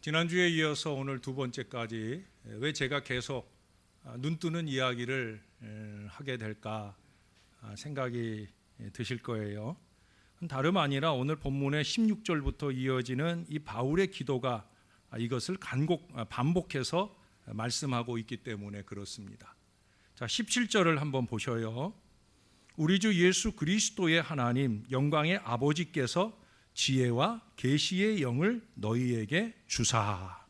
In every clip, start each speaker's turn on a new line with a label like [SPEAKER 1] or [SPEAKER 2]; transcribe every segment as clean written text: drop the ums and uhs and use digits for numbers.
[SPEAKER 1] 지난주에 이어서 오늘 두 번째까지 왜 제가 계속 눈뜨는 이야기를 하게 될까 생각이 드실 거예요. 다름 아니라 오늘 본문의 16절부터 이어지는 이 바울의 기도가 이것을 반복해서 말씀하고 있기 때문에 그렇습니다. 자, 17절을 한번 보셔요. 우리 주 예수 그리스도의 하나님 영광의 아버지께서 지혜와 계시의 영을 너희에게 주사.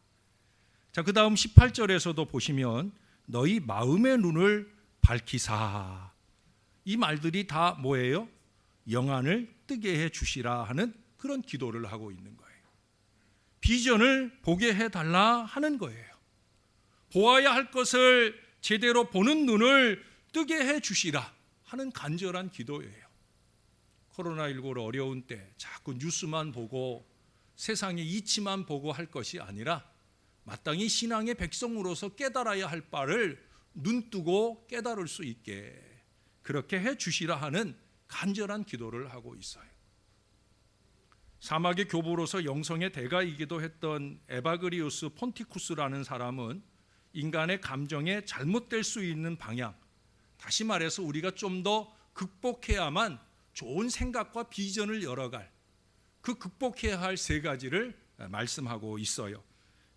[SPEAKER 1] 자, 그 다음 18절에서도 보시면 너희 마음의 눈을 밝히사. 이 말들이 다 뭐예요? 영안을 뜨게 해 주시라 하는 그런 기도를 하고 있는 거예요. 비전을 보게 해달라 하는 거예요. 보아야 할 것을 제대로 보는 눈을 뜨게 해 주시라 하는 간절한 기도예요. 코로나19로 어려운 때 자꾸 뉴스만 보고 세상의 이치만 보고 할 것이 아니라 마땅히 신앙의 백성으로서 깨달아야 할 바를 눈뜨고 깨달을 수 있게 그렇게 해 주시라 하는 간절한 기도를 하고 있어요. 사막의 교부로서 영성의 대가이기도 했던 에바그리우스 폰티쿠스라는 사람은 인간의 감정에 잘못될 수 있는 방향, 다시 말해서 우리가 좀 더 극복해야만 좋은 생각과 비전을 열어갈 그 극복해야 할 세 가지를 말씀하고 있어요.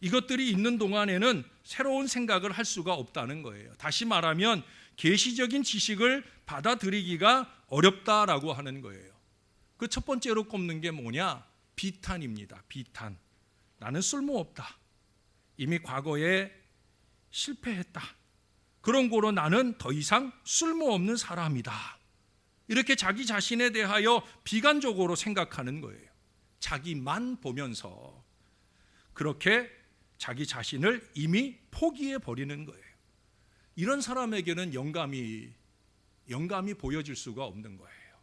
[SPEAKER 1] 이것들이 있는 동안에는 새로운 생각을 할 수가 없다는 거예요. 다시 말하면 계시적인 지식을 받아들이기가 어렵다라고 하는 거예요. 그 첫 번째로 꼽는 게 뭐냐? 비탄입니다. 비탄. 나는 쓸모없다. 이미 과거에 실패했다. 그런 거로 나는 더 이상 쓸모없는 사람이다. 이렇게 자기 자신에 대하여 비관적으로 생각하는 거예요. 자기만 보면서 그렇게 자기 자신을 이미 포기해 버리는 거예요. 이런 사람에게는 영감이 보여질 수가 없는 거예요.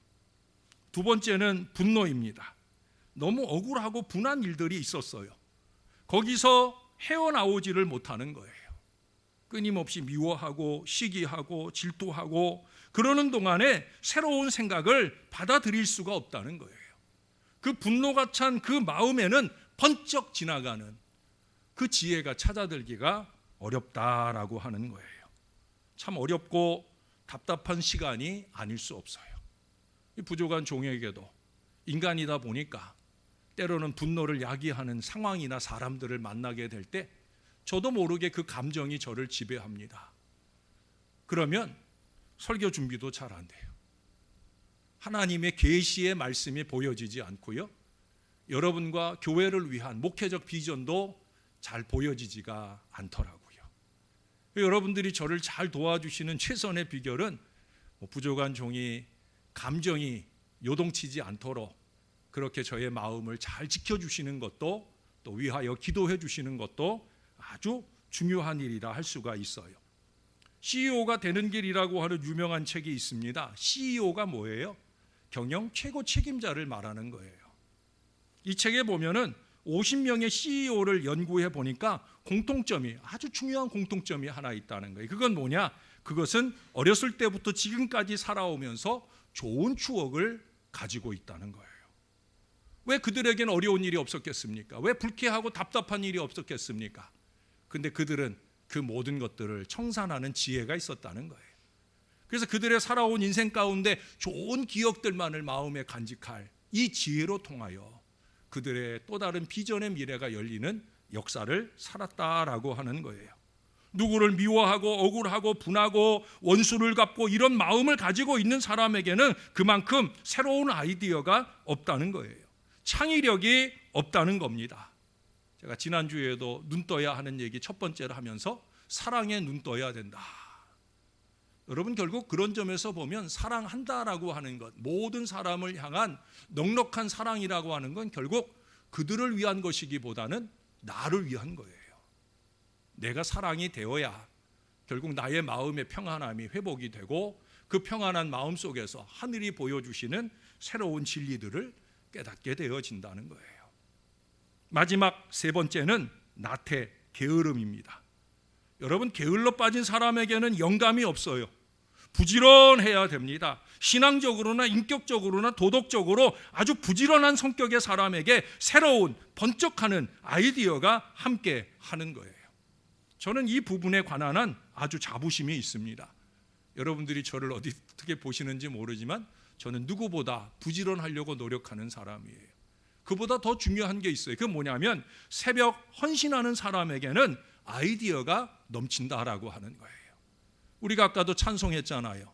[SPEAKER 1] 두 번째는 분노입니다. 너무 억울하고 분한 일들이 있었어요. 거기서 헤어나오지를 못하는 거예요. 끊임없이 미워하고 시기하고 질투하고 그러는 동안에 새로운 생각을 받아들일 수가 없다는 거예요. 그 분노가 찬 그 마음에는 번쩍 지나가는 그 지혜가 찾아들기가 어렵다라고 하는 거예요. 참 어렵고 답답한 시간이 아닐 수 없어요. 이 부족한 종에게도 인간이다 보니까 때로는 분노를 야기하는 상황이나 사람들을 만나게 될 때 저도 모르게 그 감정이 저를 지배합니다. 그러면 설교 준비도 잘 안 돼요. 하나님의 계시의 말씀이 보여지지 않고요. 여러분과 교회를 위한 목회적 비전도 잘 보여지지가 않더라고요. 여러분들이 저를 잘 도와주시는 최선의 비결은 부족한 종이 감정이 요동치지 않도록 그렇게 저의 마음을 잘 지켜주시는 것도 또 위하여 기도해 주시는 것도 아주 중요한 일이라 할 수가 있어요. CEO가 되는 길이라고 하는 유명한 책이 있습니다. CEO가 뭐예요? 경영 최고 책임자를 말하는 거예요. 이 책에 보면은 50명의 CEO를 연구해 보니까 아주 중요한 공통점이 하나 있다는 거예요. 그건 뭐냐? 그것은 어렸을 때부터 지금까지 살아오면서 좋은 추억을 가지고 있다는 거예요. 왜 그들에게는 어려운 일이 없었겠습니까? 왜 불쾌하고 답답한 일이 없었겠습니까? 근데 그들은 그 모든 것들을 청산하는 지혜가 있었다는 거예요. 그래서 그들의 살아온 인생 가운데 좋은 기억들만을 마음에 간직할 이 지혜로 통하여 그들의 또 다른 비전의 미래가 열리는 역사를 살았다라고 하는 거예요. 누구를 미워하고 억울하고 분하고 원수를 갚고 이런 마음을 가지고 있는 사람에게는 그만큼 새로운 아이디어가 없다는 거예요. 창의력이 없다는 겁니다. 제가 지난주에도 눈 떠야 하는 얘기 첫 번째로 하면서 사랑에 눈 떠야 된다. 여러분 결국 그런 점에서 보면 사랑한다라고 하는 것, 모든 사람을 향한 넉넉한 사랑이라고 하는 건 결국 그들을 위한 것이기보다는 나를 위한 거예요. 내가 사랑이 되어야 결국 나의 마음의 평안함이 회복이 되고 그 평안한 마음 속에서 하늘이 보여주시는 새로운 진리들을 깨닫게 되어진다는 거예요. 마지막 세 번째는 나태, 게으름입니다. 여러분 게을러 빠진 사람에게는 영감이 없어요. 부지런해야 됩니다. 신앙적으로나 인격적으로나 도덕적으로 아주 부지런한 성격의 사람에게 새로운 번쩍하는 아이디어가 함께 하는 거예요. 저는 이 부분에 관한 아주 자부심이 있습니다. 여러분들이 저를 어떻게 보시는지 모르지만 저는 누구보다 부지런하려고 노력하는 사람이에요. 그보다 더 중요한 게 있어요. 그게 뭐냐면 새벽 헌신하는 사람에게는 아이디어가 넘친다라고 하는 거예요. 우리가 아까도 찬송했잖아요.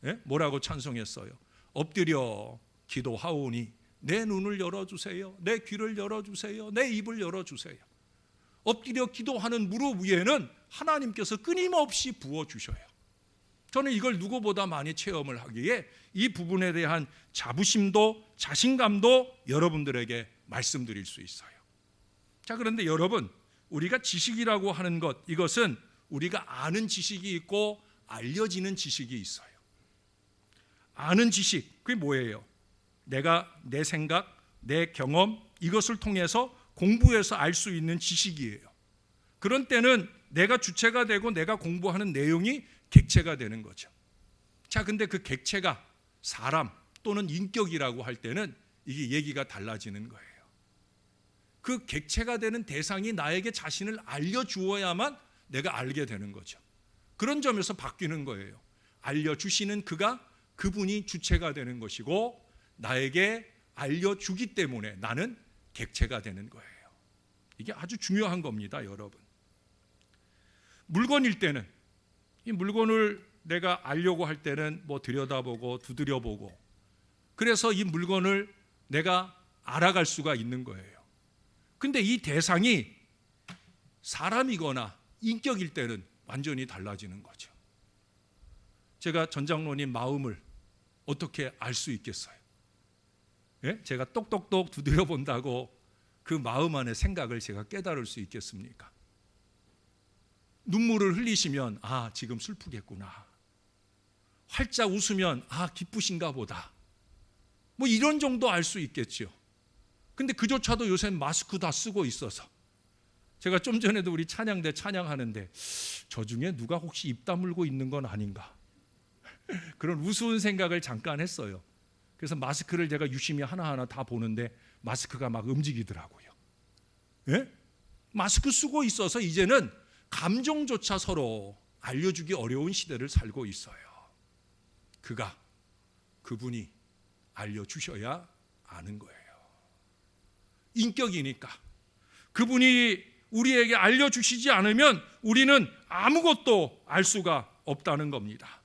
[SPEAKER 1] 예? 뭐라고 찬송했어요? 엎드려 기도하오니 내 눈을 열어주세요. 내 귀를 열어주세요. 내 입을 열어주세요. 엎드려 기도하는 무릎 위에는 하나님께서 끊임없이 부어주셔요. 저는 이걸 누구보다 많이 체험을 하기에 이 부분에 대한 자부심도 자신감도 여러분들에게 말씀드릴 수 있어요. 자, 그런데 여러분, 우리가 지식이라고 하는 것, 이것은 우리가 아는 지식이 있고 알려지는 지식이 있어요. 아는 지식, 그게 뭐예요? 내가 내 생각, 내 경험, 이것을 통해서 공부해서 알 수 있는 지식이에요. 그런 때는 내가 주체가 되고 내가 공부하는 내용이 객체가 되는 거죠. 자, 근데 그 객체가 사람 또는 인격이라고 할 때는 이게 얘기가 달라지는 거예요. 그 객체가 되는 대상이 나에게 자신을 알려주어야만 내가 알게 되는 거죠. 그런 점에서 바뀌는 거예요. 알려주시는 그분이 주체가 되는 것이고 나에게 알려주기 때문에 나는 객체가 되는 거예요. 이게 아주 중요한 겁니다, 여러분. 물건일 때는 이 물건을 내가 알려고 할 때는 뭐 들여다보고 두드려보고 그래서 이 물건을 내가 알아갈 수가 있는 거예요. 근데 이 대상이 사람이거나 인격일 때는 완전히 달라지는 거죠. 제가 전 장로님 마음을 어떻게 알 수 있겠어요? 예? 제가 똑똑똑 두드려 본다고 그 마음 안의 생각을 제가 깨달을 수 있겠습니까? 눈물을 흘리시면 아, 지금 슬프겠구나. 활짝 웃으면 아, 기쁘신가 보다. 뭐 이런 정도 알 수 있겠죠. 근데 그조차도 요새 마스크 다 쓰고 있어서 제가 좀 전에도 우리 찬양대 찬양하는데 저 중에 누가 혹시 입 다물고 있는 건 아닌가 그런 우스운 생각을 잠깐 했어요. 그래서 마스크를 제가 유심히 하나하나 다 보는데 마스크가 막 움직이더라고요. 예? 마스크 쓰고 있어서 이제는 감정조차 서로 알려주기 어려운 시대를 살고 있어요. 그분이 알려주셔야 아는 거예요. 인격이니까 그분이 우리에게 알려주시지 않으면 우리는 아무것도 알 수가 없다는 겁니다.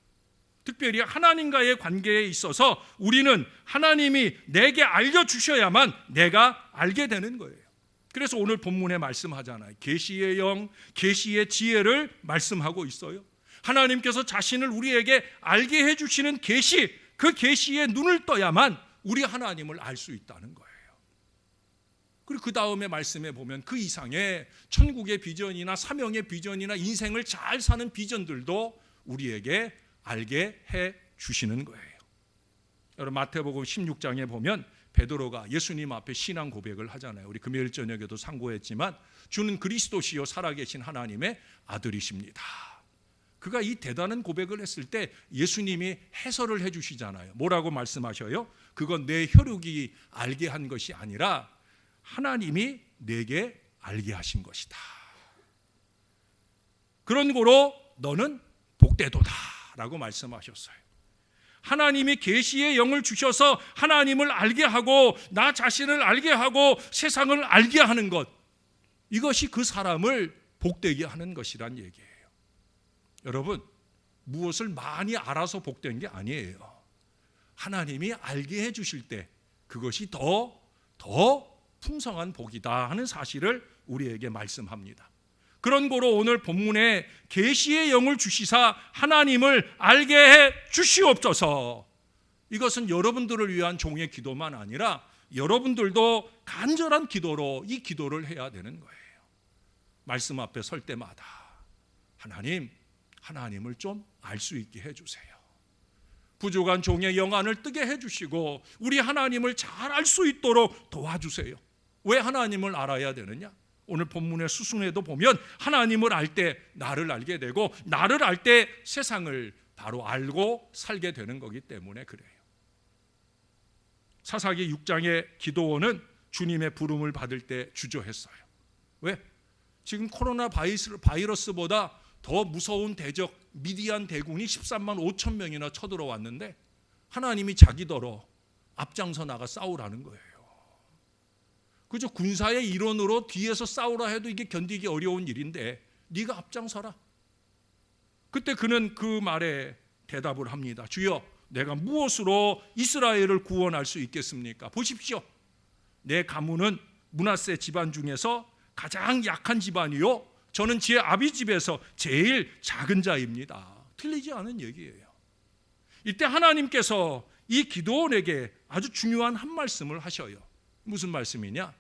[SPEAKER 1] 특별히 하나님과의 관계에 있어서 우리는 하나님이 내게 알려주셔야만 내가 알게 되는 거예요. 그래서 오늘 본문에 말씀하잖아요. 계시의 영, 계시의 지혜를 말씀하고 있어요. 하나님께서 자신을 우리에게 알게 해주시는 계시, 그 계시의 눈을 떠야만 우리 하나님을 알 수 있다는 거예요. 그리고 그 다음에 말씀해 보면 그 이상의 천국의 비전이나 사명의 비전이나 인생을 잘 사는 비전들도 우리에게 알게 해 주시는 거예요. 여러분 마태복음 16장에 보면 베드로가 예수님 앞에 신앙 고백을 하잖아요. 우리 금요일 저녁에도 상고했지만 주는 그리스도시요 살아계신 하나님의 아들이십니다. 그가 이 대단한 고백을 했을 때 예수님이 해설을 해 주시잖아요. 뭐라고 말씀하셔요? 그건 내 혈육이 알게 한 것이 아니라 하나님이 내게 알게 하신 것이다. 그런 고로 너는 복되도다 라고 말씀하셨어요. 하나님이 계시의 영을 주셔서 하나님을 알게 하고 나 자신을 알게 하고 세상을 알게 하는 것, 이것이 그 사람을 복되게 하는 것이란 얘기예요. 여러분, 무엇을 많이 알아서 복된 게 아니에요. 하나님이 알게 해주실 때 그것이 더 풍성한 복이다 하는 사실을 우리에게 말씀합니다. 그런 거로 오늘 본문에 계시의 영을 주시사 하나님을 알게 해 주시옵소서. 이것은 여러분들을 위한 종의 기도만 아니라 여러분들도 간절한 기도로 이 기도를 해야 되는 거예요. 말씀 앞에 설 때마다 하나님을 좀 알 수 있게 해주세요. 부족한 종의 영안을 뜨게 해주시고 우리 하나님을 잘 알 수 있도록 도와주세요. 왜 하나님을 알아야 되느냐? 오늘 본문의 수순에도 보면 하나님을 알 때 나를 알게 되고 나를 알 때 세상을 바로 알고 살게 되는 거기 때문에 그래요. 사사기 6장의 기도원은 주님의 부름을 받을 때 주저했어요. 왜? 지금 코로나 바이러스보다 더 무서운 대적 미디안 대군이 13만 5천 명이나 쳐들어왔는데 하나님이 자기더러 앞장서 나가 싸우라는 거예요. 그죠? 군사의 일원으로 뒤에서 싸우라 해도 이게 견디기 어려운 일인데 네가 앞장서라. 그때 그는 그 말에 대답을 합니다. 주여, 내가 무엇으로 이스라엘을 구원할 수 있겠습니까? 보십시오. 내 가문은 므낫세 집안 중에서 가장 약한 집안이요, 저는 제 아비 집에서 제일 작은 자입니다. 틀리지 않은 얘기예요. 이때 하나님께서 이 기도원에게 아주 중요한 한 말씀을 하셔요. 무슨 말씀이냐?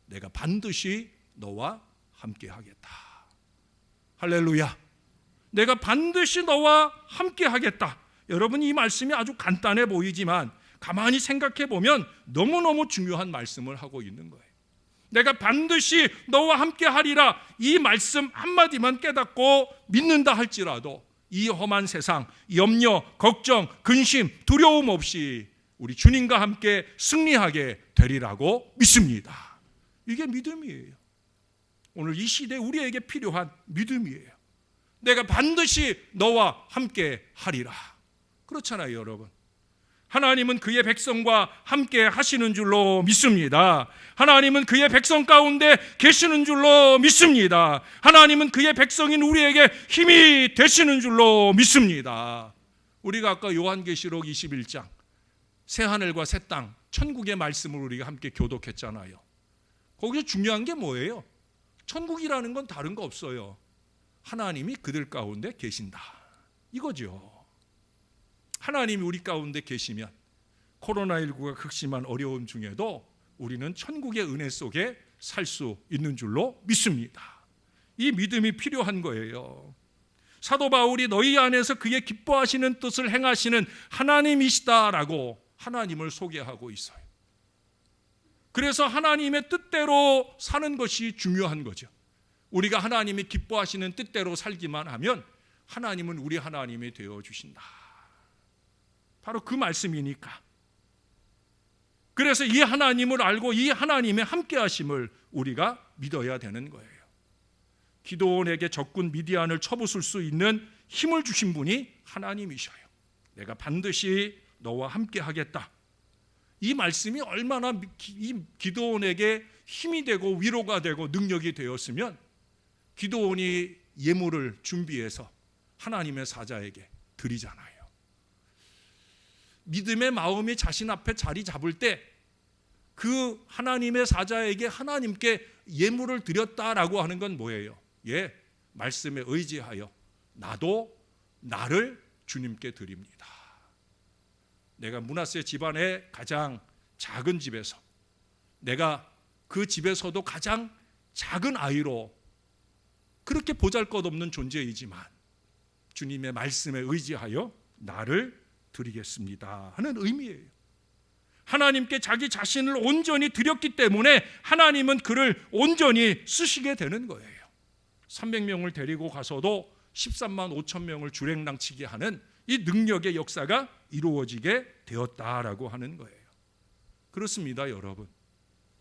[SPEAKER 1] 내가 반드시 너와 함께 하겠다. 할렐루야. 내가 반드시 너와 함께 하겠다. 여러분, 이 말씀이 아주 간단해 보이지만 가만히 생각해 보면 너무너무 중요한 말씀을 하고 있는 거예요. 내가 반드시 너와 함께 하리라, 이 말씀 한마디만 깨닫고 믿는다 할지라도 이 험한 세상, 염려, 걱정, 근심, 두려움 없이 우리 주님과 함께 승리하게 되리라고 믿습니다. 이게 믿음이에요. 오늘 이 시대에 우리에게 필요한 믿음이에요. 내가 반드시 너와 함께 하리라. 그렇잖아요, 여러분. 하나님은 그의 백성과 함께 하시는 줄로 믿습니다. 하나님은 그의 백성 가운데 계시는 줄로 믿습니다. 하나님은 그의 백성인 우리에게 힘이 되시는 줄로 믿습니다. 우리가 아까 요한계시록 21장 새하늘과 새 땅, 천국의 말씀을 우리가 함께 교독했잖아요. 거기서 중요한 게 뭐예요? 천국이라는 건 다른 거 없어요. 하나님이 그들 가운데 계신다, 이거죠. 하나님이 우리 가운데 계시면 코로나19가 극심한 어려움 중에도 우리는 천국의 은혜 속에 살 수 있는 줄로 믿습니다. 이 믿음이 필요한 거예요. 사도 바울이 너희 안에서 그의 기뻐하시는 뜻을 행하시는 하나님이시다라고 하나님을 소개하고 있어요. 그래서 하나님의 뜻대로 사는 것이 중요한 거죠. 우리가 하나님이 기뻐하시는 뜻대로 살기만 하면 하나님은 우리 하나님이 되어주신다. 바로 그 말씀이니까. 그래서 이 하나님을 알고 이 하나님의 함께하심을 우리가 믿어야 되는 거예요. 기도원에게 적군 미디안을 쳐부술 수 있는 힘을 주신 분이 하나님이셔요. 내가 반드시 너와 함께하겠다. 이 말씀이 얼마나 이 기도원에게 힘이 되고 위로가 되고 능력이 되었으면 기도원이 예물을 준비해서 하나님의 사자에게 드리잖아요. 믿음의 마음이 자신 앞에 자리 잡을 때 그 하나님의 사자에게 하나님께 예물을 드렸다라고 하는 건 뭐예요? 예, 말씀에 의지하여 나도 나를 주님께 드립니다. 내가 므낫세 집안의 가장 작은 집에서, 내가 그 집에서도 가장 작은 아이로 그렇게 보잘것없는 존재이지만 주님의 말씀에 의지하여 나를 드리겠습니다 하는 의미예요. 하나님께 자기 자신을 온전히 드렸기 때문에 하나님은 그를 온전히 쓰시게 되는 거예요. 300명을 데리고 가서도 13만 5천 명을 주랭랑치게 하는 이 능력의 역사가 이루어지게 되었다라고 하는 거예요. 그렇습니다, 여러분.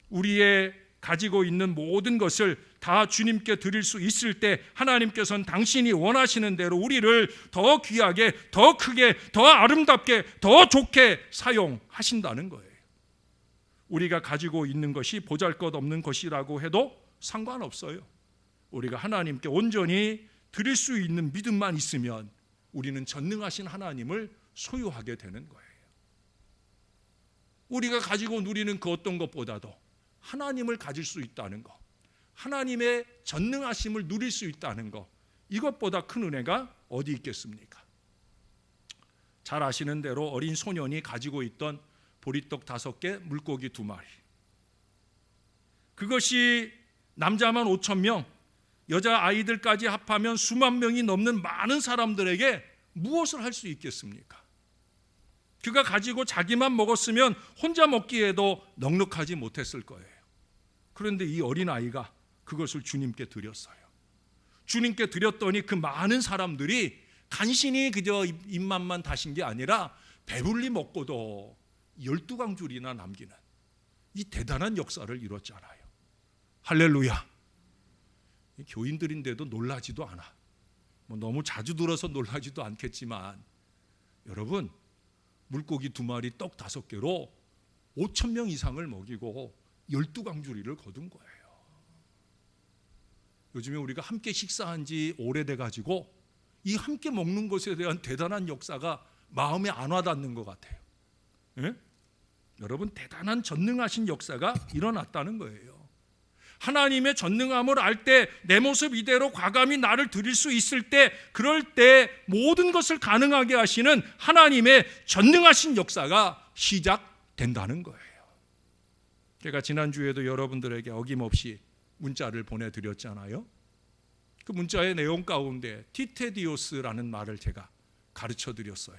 [SPEAKER 1] 우리의 가지고 있는 모든 것을 다 주님께 드릴 수 있을 때 하나님께서는 당신이 원하시는 대로 우리를 더 귀하게, 더 크게, 더 아름답게, 더 좋게 사용하신다는 거예요. 우리가 가지고 있는 것이 보잘것없는 것이라고 해도 상관없어요. 우리가 하나님께 온전히 드릴 수 있는 믿음만 있으면 우리는 전능하신 하나님을 소유하게 되는 거예요. 우리가 가지고 누리는 그 어떤 것보다도 하나님을 가질 수 있다는 것, 하나님의 전능하심을 누릴 수 있다는 것, 이것보다 큰 은혜가 어디 있겠습니까? 잘 아시는 대로 어린 소년이 가지고 있던 보리떡 5개, 물고기 2마리, 그것이 남자만 5천 명, 여자 아이들까지 합하면 수만 명이 넘는 많은 사람들에게 무엇을 할 수 있겠습니까? 그가 가지고 자기만 먹었으면 혼자 먹기에도 넉넉하지 못했을 거예요. 그런데 이 어린아이가 그것을 주님께 드렸어요. 주님께 드렸더니 그 많은 사람들이 간신히 그저 입맛만 다신 게 아니라 배불리 먹고도 12광줄이나 남기는 이 대단한 역사를 이뤘잖아요. 할렐루야. 교인들인데도 놀라지도 않아. 너무 자주 들어서 놀라지도 않겠지만 여러분, 물고기 2마리 떡 5개로 5,000명 이상을 먹이고 12광주리를 거둔 거예요. 요즘에 우리가 함께 식사한 지 오래돼 가지고 이 함께 먹는 것에 대한 대단한 역사가 마음에 안 와닿는 것 같아요. 예? 여러분, 대단한 전능하신 역사가 일어났다는 거예요. 하나님의 전능함을 알 때 내 모습 이대로 과감히 나를 드릴 수 있을 때, 그럴 때 모든 것을 가능하게 하시는 하나님의 전능하신 역사가 시작된다는 거예요. 제가 지난주에도 여러분들에게 어김없이 문자를 보내드렸잖아요. 그 문자의 내용 가운데 티테디오스라는 말을 제가 가르쳐드렸어요.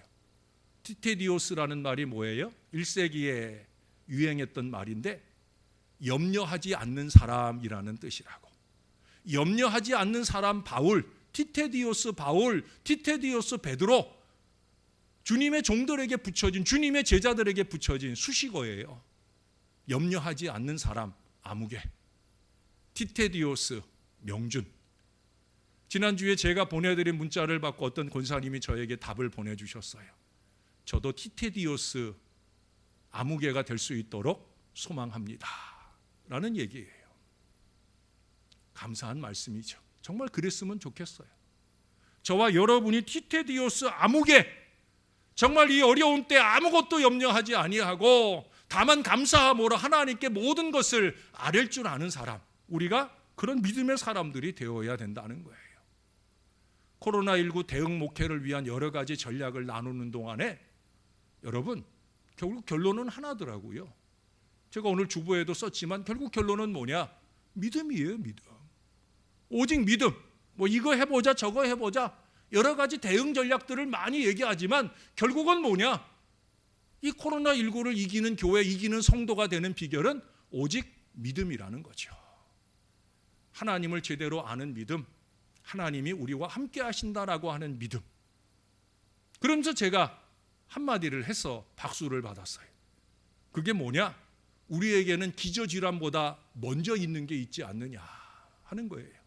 [SPEAKER 1] 티테디오스라는 말이 뭐예요? 1세기에 유행했던 말인데 염려하지 않는 사람이라는 뜻이라고. 염려하지 않는 사람 바울, 티테디오스 바울, 티테디오스 베드로, 주님의 종들에게 붙여진, 주님의 제자들에게 붙여진 수식어예요. 염려하지 않는 사람 아무개, 티테디오스 명준. 지난주에 제가 보내드린 문자를 받고 어떤 권사님이 저에게 답을 보내주셨어요. 저도 티테디오스 아무개가 될 수 있도록 소망합니다 라는 얘기예요. 감사한 말씀이죠. 정말 그랬으면 좋겠어요. 저와 여러분이 티테디오스 아무개, 정말 이 어려운 때 아무것도 염려하지 아니하고 다만 감사함으로 하나님께 모든 것을 아뢰 줄 아는 사람, 우리가 그런 믿음의 사람들이 되어야 된다는 거예요. 코로나19 대응 목회를 위한 여러 가지 전략을 나누는 동안에 여러분, 결국 결론은 하나더라고요. 제가 오늘 주보에도 썼지만 결국 결론은 뭐냐? 믿음이에요. 믿음. 오직 믿음. 이거 해보자 저거 해보자 여러 가지 대응 전략들을 많이 얘기하지만 결국은 뭐냐? 이 코로나19를 이기는 교회, 이기는 성도가 되는 비결은 오직 믿음이라는 거죠. 하나님을 제대로 아는 믿음, 하나님이 우리와 함께 하신다라고 하는 믿음. 그러면서 제가 한마디를 해서 박수를 받았어요. 그게 뭐냐? 우리에게는 기저질환보다 먼저 있는 게 있지 않느냐 하는 거예요.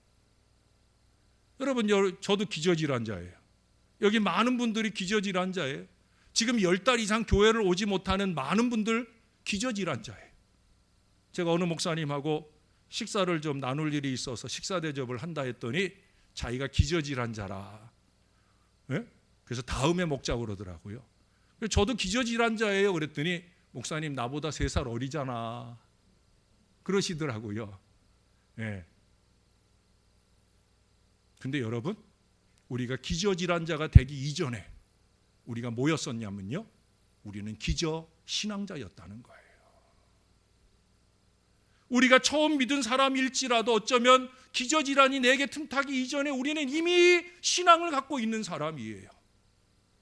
[SPEAKER 1] 여러분, 저도 기저질환자예요. 여기 많은 분들이 기저질환자예요. 지금 10달 이상 교회를 오지 못하는 많은 분들 기저질환자예요. 제가 어느 목사님하고 식사를 좀 나눌 일이 있어서 식사 대접을 한다 했더니 자기가 기저질환자라. 네? 그래서 다음에 먹자고 그러더라고요. 저도 기저질환자예요 그랬더니 목사님 나보다 3살 어리잖아 그러시더라고요. 네. 근데 여러분, 우리가 기저질환자가 되기 이전에 우리가 뭐였었냐면요, 우리는 기저신앙자였다는 거예요. 우리가 처음 믿은 사람일지라도 어쩌면 기저질환이 내게 틈타기 이전에 우리는 이미 신앙을 갖고 있는 사람이에요.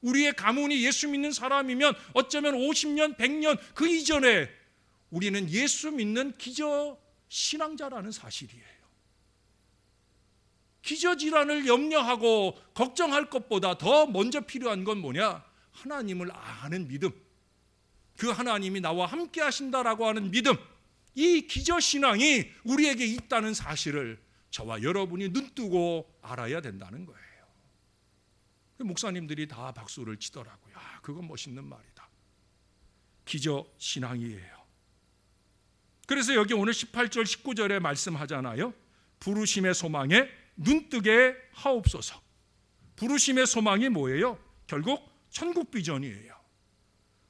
[SPEAKER 1] 우리의 가문이 예수 믿는 사람이면 어쩌면 50년, 100년 그 이전에 우리는 예수 믿는 기저신앙자라는 사실이에요. 기저질환을 염려하고 걱정할 것보다 더 먼저 필요한 건 뭐냐? 하나님을 아는 믿음. 그 하나님이 나와 함께 하신다라고 하는 믿음. 이 기저신앙이 우리에게 있다는 사실을 저와 여러분이 눈뜨고 알아야 된다는 거예요. 목사님들이 다 박수를 치더라고요. 그건 멋있는 말이다. 기저신앙이에요. 그래서 여기 오늘 18절 19절에 말씀하잖아요. 부르심의 소망에 눈뜨게 하옵소서. 부르심의 소망이 뭐예요? 결국 천국 비전이에요.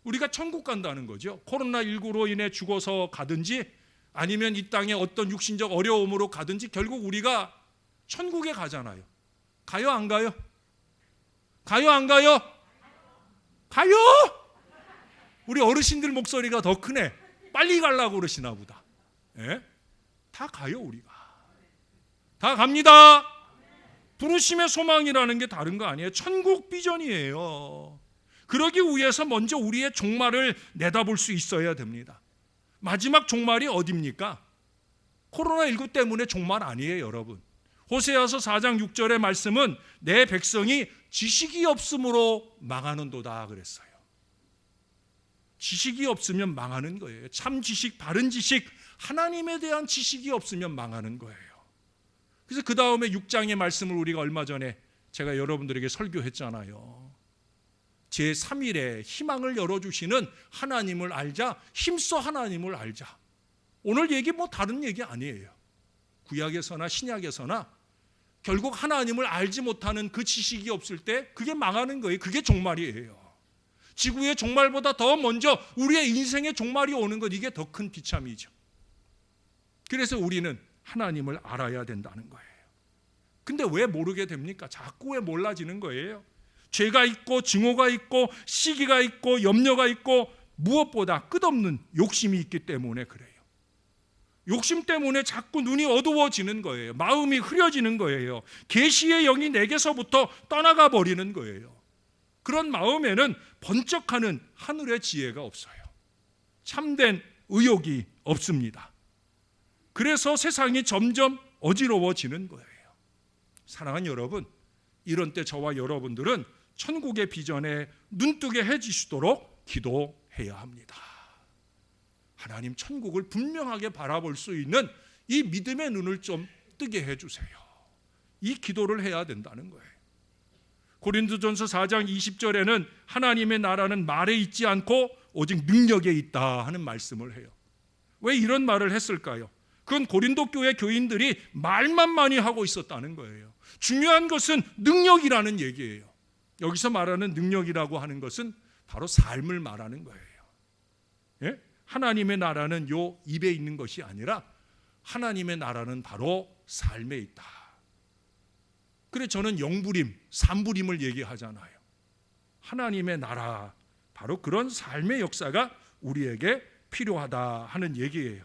[SPEAKER 1] 우리가 천국 간다는 거죠. 코로나19로 인해 죽어서 가든지 아니면 이 땅에 어떤 육신적 어려움으로 가든지 결국 우리가 천국에 가잖아요. 가요 안 가요? 가요 안 가요? 가요! 우리 어르신들 목소리가 더 크네. 빨리 가려고 그러시나 보다. 예? 다 가요 우리가. 다 갑니다. 부르심의 소망이라는 게 다른 거 아니에요. 천국 비전이에요. 그러기 위해서 먼저 우리의 종말을 내다볼 수 있어야 됩니다. 마지막 종말이 어디입니까? 코로나19 때문에 종말 아니에요 여러분. 호세아서 4장 6절의 말씀은 내 백성이 지식이 없으므로 망하는도다 그랬어요. 지식이 없으면 망하는 거예요. 참 지식, 바른 지식, 하나님에 대한 지식이 없으면 망하는 거예요. 그래서 그 다음에 6장의 말씀을 우리가 얼마 전에 제가 여러분들에게 설교했잖아요. 제3일에 희망을 열어주시는 하나님을 알자, 힘써 하나님을 알자. 오늘 얘기 뭐 다른 얘기 아니에요. 구약에서나 신약에서나 결국 하나님을 알지 못하는 그 지식이 없을 때 그게 망하는 거예요. 그게 종말이에요. 지구의 종말보다 더 먼저 우리의 인생의 종말이 오는 것, 이게 더 큰 비참이죠. 그래서 우리는 하나님을 알아야 된다는 거예요. 근데 왜 모르게 됩니까? 자꾸 왜 몰라지는 거예요? 죄가 있고 증오가 있고 시기가 있고 염려가 있고 무엇보다 끝없는 욕심이 있기 때문에 그래요. 욕심 때문에 자꾸 눈이 어두워지는 거예요. 마음이 흐려지는 거예요. 계시의 영이 내게서부터 떠나가 버리는 거예요. 그런 마음에는 번쩍하는 하늘의 지혜가 없어요. 참된 의욕이 없습니다. 그래서 세상이 점점 어지러워지는 거예요. 사랑하는 여러분, 이런 때 저와 여러분들은 천국의 비전에 눈뜨게 해주시도록 기도해야 합니다. 하나님 천국을 분명하게 바라볼 수 있는 이 믿음의 눈을 좀 뜨게 해주세요. 이 기도를 해야 된다는 거예요. 고린도전서 4장 20절에는 하나님의 나라는 말에 있지 않고 오직 능력에 있다 하는 말씀을 해요. 왜 이런 말을 했을까요? 그건 고린도 교회 교인들이 말만 많이 하고 있었다는 거예요. 중요한 것은 능력이라는 얘기예요. 여기서 말하는 능력이라고 하는 것은 바로 삶을 말하는 거예요. 예? 하나님의 나라는 요 입에 있는 것이 아니라 하나님의 나라는 바로 삶에 있다. 그래 저는 영부림, 삼부림을 얘기하잖아요. 하나님의 나라, 바로 그런 삶의 역사가 우리에게 필요하다 하는 얘기예요.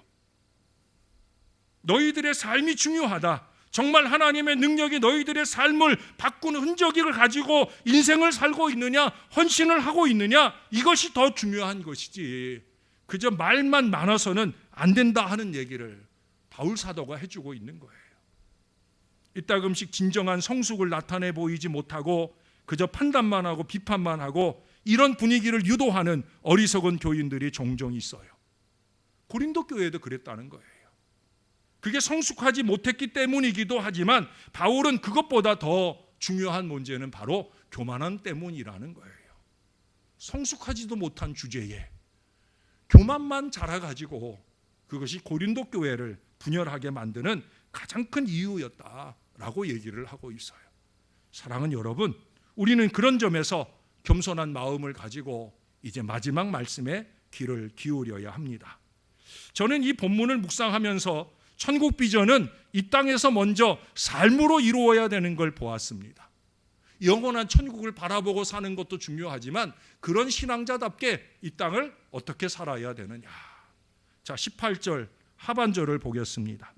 [SPEAKER 1] 너희들의 삶이 중요하다. 정말 하나님의 능력이 너희들의 삶을 바꾸는 흔적을 가지고 인생을 살고 있느냐, 헌신을 하고 있느냐, 이것이 더 중요한 것이지 그저 말만 많아서는 안 된다 하는 얘기를 바울 사도가 해주고 있는 거예요. 이따금씩 진정한 성숙을 나타내 보이지 못하고 그저 판단만 하고 비판만 하고 이런 분위기를 유도하는 어리석은 교인들이 종종 있어요. 고린도 교회도 그랬다는 거예요. 그게 성숙하지 못했기 때문이기도 하지만 바울은 그것보다 더 중요한 문제는 바로 교만함 때문이라는 거예요. 성숙하지도 못한 주제에 교만만 자라가지고 그것이 고린도 교회를 분열하게 만드는 가장 큰 이유였다라고 얘기를 하고 있어요. 사랑하는 여러분, 우리는 그런 점에서 겸손한 마음을 가지고 이제 마지막 말씀에 귀를 기울여야 합니다. 저는 이 본문을 묵상하면서 천국 비전은 이 땅에서 먼저 삶으로 이루어야 되는 걸 보았습니다. 영원한 천국을 바라보고 사는 것도 중요하지만 그런 신앙자답게 이 땅을 어떻게 살아야 되느냐. 자, 18절 하반절을 보겠습니다.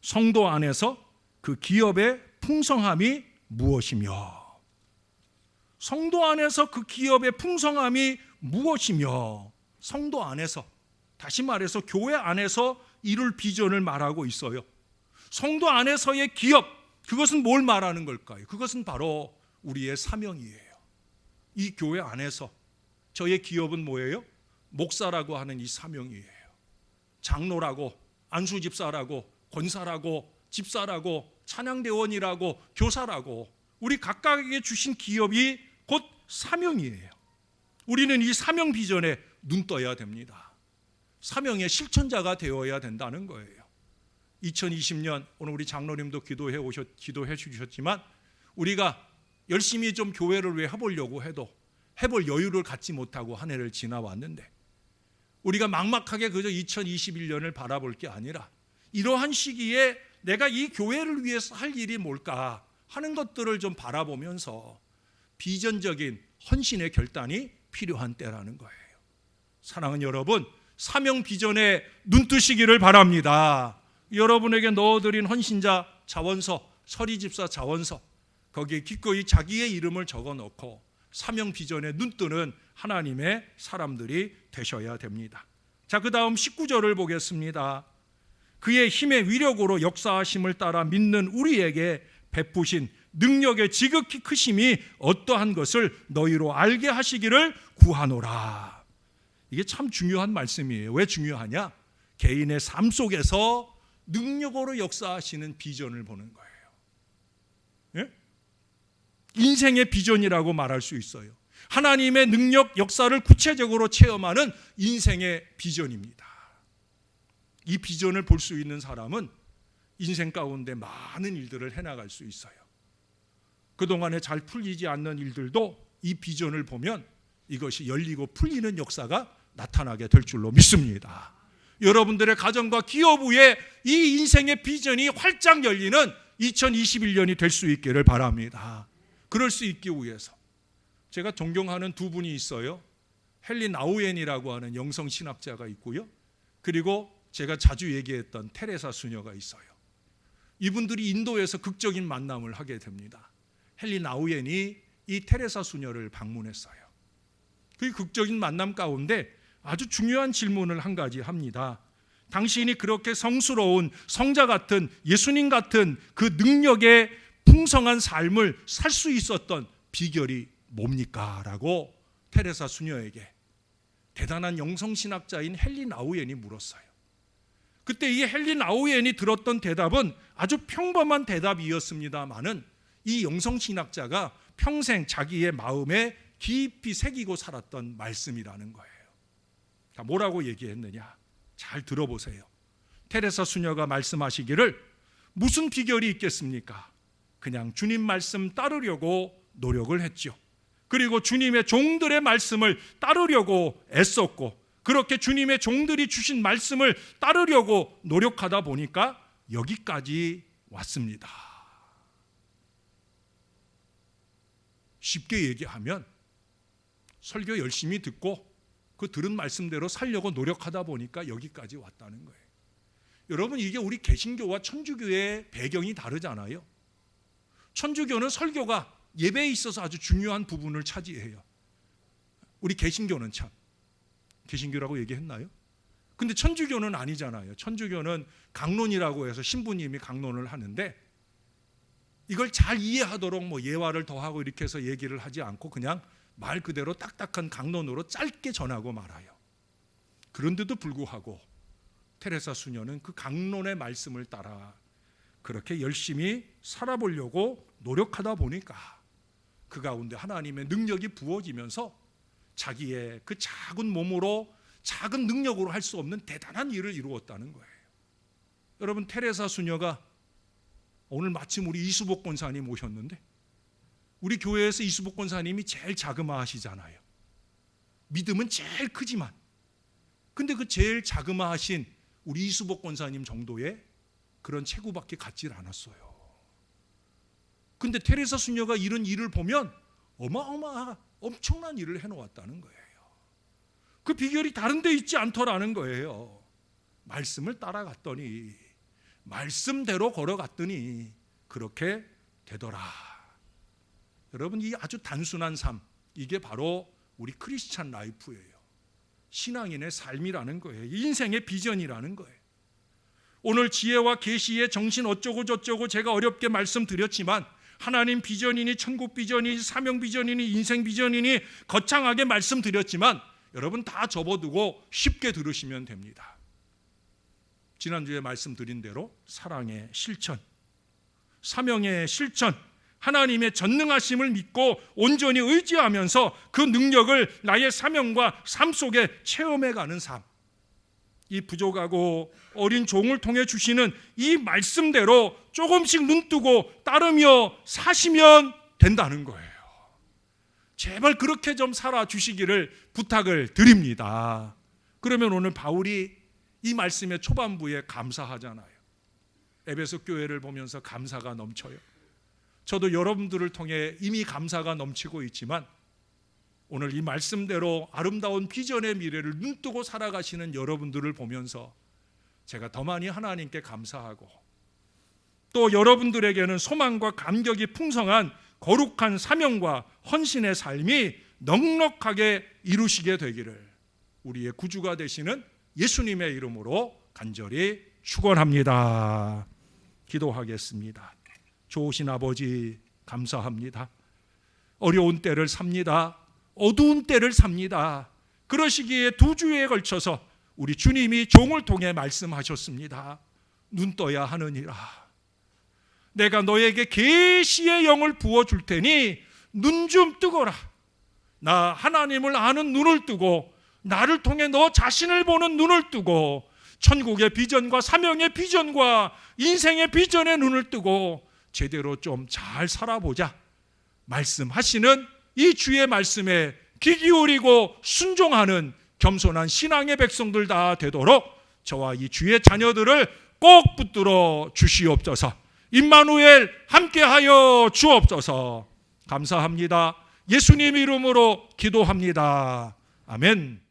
[SPEAKER 1] 성도 안에서 그 기업의 풍성함이 무엇이며, 성도 안에서 그 기업의 풍성함이 무엇이며, 성도 안에서, 다시 말해서 교회 안에서 이룰 비전을 말하고 있어요. 성도 안에서의 기업, 그것은 뭘 말하는 걸까요? 그것은 바로 우리의 사명이에요. 이 교회 안에서 저의 기업은 뭐예요? 목사라고 하는 이 사명이에요. 장로라고, 안수집사라고, 권사라고, 집사라고, 찬양대원이라고, 교사라고 우리 각각에게 주신 기업이 곧 사명이에요. 우리는 이 사명 비전에 눈 떠야 됩니다. 사명의 실천자가 되어야 된다는 거예요. 2020년 오늘 우리 장로님도 기도해 주셨지만 우리가 열심히 좀 교회를 왜 해보려고 해도 해볼 여유를 갖지 못하고 한 해를 지나왔는데 우리가 막막하게 그저 2021년을 바라볼 게 아니라 이러한 시기에 내가 이 교회를 위해서 할 일이 뭘까 하는 것들을 좀 바라보면서 비전적인 헌신의 결단이 필요한 때라는 거예요. 사랑하는 여러분, 사명 비전에 눈 뜨시기를 바랍니다. 여러분에게 넣어드린 헌신자 자원서, 서리집사 자원서, 거기에 기꺼이 자기의 이름을 적어놓고 사명 비전에 눈 뜨는 하나님의 사람들이 되셔야 됩니다. 자, 그 다음 19절을 보겠습니다. 그의 힘의 위력으로 역사하심을 따라 믿는 우리에게 베푸신 능력의 지극히 크심이 어떠한 것을 너희로 알게 하시기를 구하노라. 이게 참 중요한 말씀이에요. 왜 중요하냐? 개인의 삶 속에서 능력으로 역사하시는 비전을 보는 거예요. 예? 인생의 비전이라고 말할 수 있어요. 하나님의 능력, 역사를 구체적으로 체험하는 인생의 비전입니다. 이 비전을 볼 수 있는 사람은 인생 가운데 많은 일들을 해나갈 수 있어요. 그동안에 잘 풀리지 않는 일들도 이 비전을 보면 이것이 열리고 풀리는 역사가 나타나게 될 줄로 믿습니다. 여러분들의 가정과 기업 위에 이 인생의 비전이 활짝 열리는 2021년이 될 수 있기를 바랍니다. 그럴 수 있기 위해서 제가 존경하는 두 분이 있어요. 헨리 나우엔이라고 하는 영성신학자가 있고요. 그리고 제가 자주 얘기했던 테레사 수녀가 있어요. 이분들이 인도에서 극적인 만남을 하게 됩니다. 헨리 나우엔이 이 테레사 수녀를 방문했어요. 그 극적인 만남 가운데 아주 중요한 질문을 한 가지 합니다. 당신이 그렇게 성스러운 성자 같은 예수님 같은 그 능력의 풍성한 삶을 살 수 있었던 비결이 뭡니까? 라고 테레사 수녀에게 대단한 영성신학자인 헨리 나우엔이 물었어요. 그때 이 헨리 나우엔이 들었던 대답은 아주 평범한 대답이었습니다마는 이 영성신학자가 평생 자기의 마음에 깊이 새기고 살았던 말씀이라는 거예요. 뭐라고 얘기했느냐? 잘 들어보세요. 테레사 수녀가 말씀하시기를 무슨 비결이 있겠습니까? 그냥 주님 말씀 따르려고 노력을 했죠. 그리고 주님의 종들의 말씀을 따르려고 애썼고 그렇게 주님의 종들이 주신 말씀을 따르려고 노력하다 보니까 여기까지 왔습니다. 쉽게 얘기하면 설교 열심히 듣고 그 들은 말씀대로 살려고 노력하다 보니까 여기까지 왔다는 거예요. 여러분, 이게 우리 개신교와 천주교의 배경이 다르잖아요. 천주교는 설교가 예배에 있어서 아주 중요한 부분을 차지해요. 우리 개신교는 참 개신교라고 얘기했나요? 근데 천주교는 아니잖아요. 천주교는 강론이라고 해서 신부님이 강론을 하는데 이걸 잘 이해하도록 뭐 예화를 더하고 이렇게 해서 얘기를 하지 않고 그냥 말 그대로 딱딱한 강론으로 짧게 전하고 말아요. 그런데도 불구하고 테레사 수녀는 그 강론의 말씀을 따라 그렇게 열심히 살아보려고 노력하다 보니까 그 가운데 하나님의 능력이 부어지면서 자기의 그 작은 몸으로 작은 능력으로 할 수 없는 대단한 일을 이루었다는 거예요. 여러분, 테레사 수녀가 오늘 마침 우리 이수복 권사님 오셨는데 우리 교회에서 이수복 권사님이 제일 자그마하시잖아요. 믿음은 제일 크지만 근데 그 제일 자그마하신 우리 이수복 권사님 정도의 그런 체구밖에 갖질 않았어요. 근데 테레사 수녀가 이런 일을 보면 어마어마한 엄청난 일을 해놓았다는 거예요. 그 비결이 다른 데 있지 않더라는 거예요. 말씀을 따라갔더니 말씀대로 걸어갔더니 그렇게 되더라. 여러분, 이 아주 단순한 삶, 이게 바로 우리 크리스찬 라이프예요. 신앙인의 삶이라는 거예요. 인생의 비전이라는 거예요. 오늘 지혜와 계시의 정신 어쩌고 저쩌고 제가 어렵게 말씀드렸지만 하나님 비전이니 천국 비전이니 사명 비전이니 인생 비전이니 거창하게 말씀드렸지만 여러분 다 접어두고 쉽게 들으시면 됩니다. 지난주에 말씀드린 대로 사랑의 실천, 사명의 실천, 하나님의 전능하심을 믿고 온전히 의지하면서 그 능력을 나의 사명과 삶 속에 체험해가는 삶, 이 부족하고 어린 종을 통해 주시는 이 말씀대로 조금씩 눈뜨고 따르며 사시면 된다는 거예요. 제발 그렇게 좀 살아주시기를 부탁을 드립니다. 그러면 오늘 바울이 이 말씀의 초반부에 감사하잖아요. 에베소 교회를 보면서 감사가 넘쳐요. 저도 여러분들을 통해 이미 감사가 넘치고 있지만 오늘 이 말씀대로 아름다운 비전의 미래를 눈뜨고 살아가시는 여러분들을 보면서 제가 더 많이 하나님께 감사하고 또 여러분들에게는 소망과 감격이 풍성한 거룩한 사명과 헌신의 삶이 넉넉하게 이루시게 되기를 우리의 구주가 되시는 예수님의 이름으로 간절히 축원합니다. 기도하겠습니다. 좋으신 아버지 감사합니다. 어려운 때를 삽니다. 어두운 때를 삽니다. 그러시기에 2주에 걸쳐서 우리 주님이 종을 통해 말씀하셨습니다. 눈 떠야 하느니라. 내가 너에게 계시의 영을 부어줄 테니 눈 좀 뜨거라. 나 하나님을 아는 눈을 뜨고 나를 통해 너 자신을 보는 눈을 뜨고 천국의 비전과 사명의 비전과 인생의 비전의 눈을 뜨고 제대로 좀 잘 살아보자. 말씀하시는 이 주의 말씀에 귀 기울이고 순종하는 겸손한 신앙의 백성들 다 되도록 저와 이 주의 자녀들을 꼭 붙들어 주시옵소서. 임마누엘 함께하여 주옵소서. 감사합니다. 예수님 이름으로 기도합니다. 아멘.